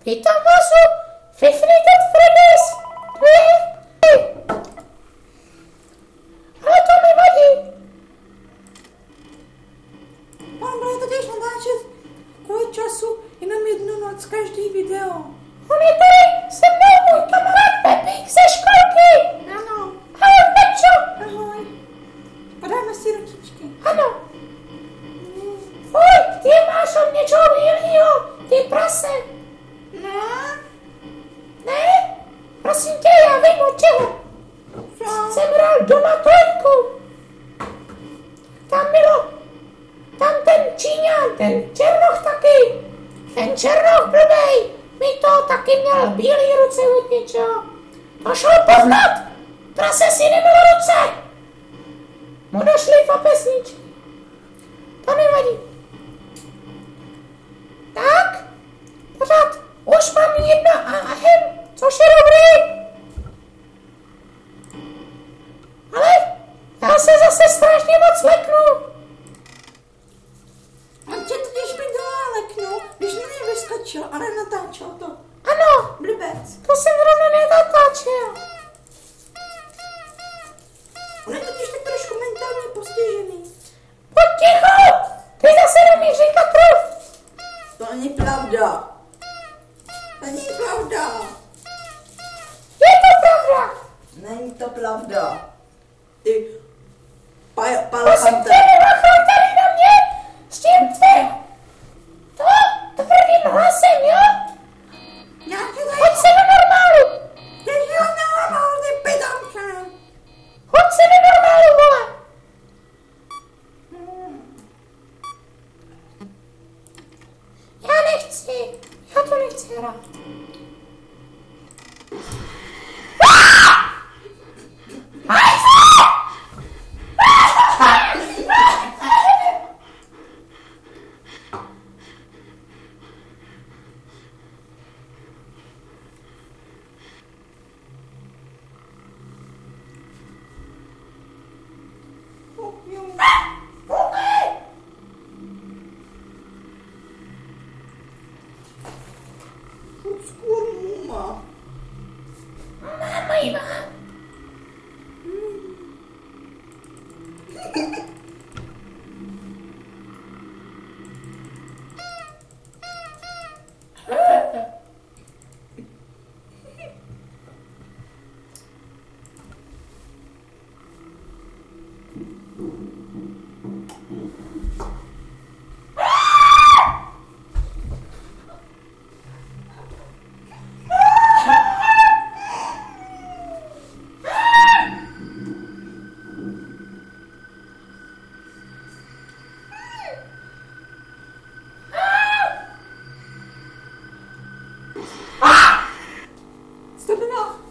Vítám vás u Five Nights at Freddy's. Ale to nevadí. Mám bude totiž natáčet kvůli času jenom jednu noc každý video. On je tady se mnou můj kamarád Pepík ze školky. Ano. Ahoj, Pepčo. Ahoj. Podáme si ručičky. Ano. Fuj, ty máš od něčeho bílýho, ty prase. Ne? Ne? Prosím tě, já vím od čeho. Co? Jsem hrál doma trojku. Tam bylo, tam ten Číňan, ten Černoch taky. Ten Černoch blbej, mi to taky měl bílý ruce od něčeho. To šlo poznat, prase si nebylo ruce. Mu došly papesničky. To nevadí. Tak, pořád, už mám jedno ahem, což je dobrý. Ale já se zase strašně moc leknu. On tě totiž by dole leknul, když na něj vyskočil, ale natáčel to. Ano, Blbec. to jsem zrovna nenatáčel. On je totiž tak trošku mentálně postižený. Pojď ticho, ty zase nemíš říkat truf. To není pravda. To není pravda. Je to pravda. Není to pravda. Ty Prosím palachante. tě, nemachaj tady na mě s tím tvým tvrdým hlasem, jo? Nějaký Hoď se do normálu. Ty jo, nenormál, ty pidomče. Hoď se do normálu, vole. Já nechci. Já to nechci hrát. Skurmuma. Máma jí má. Co to bylo?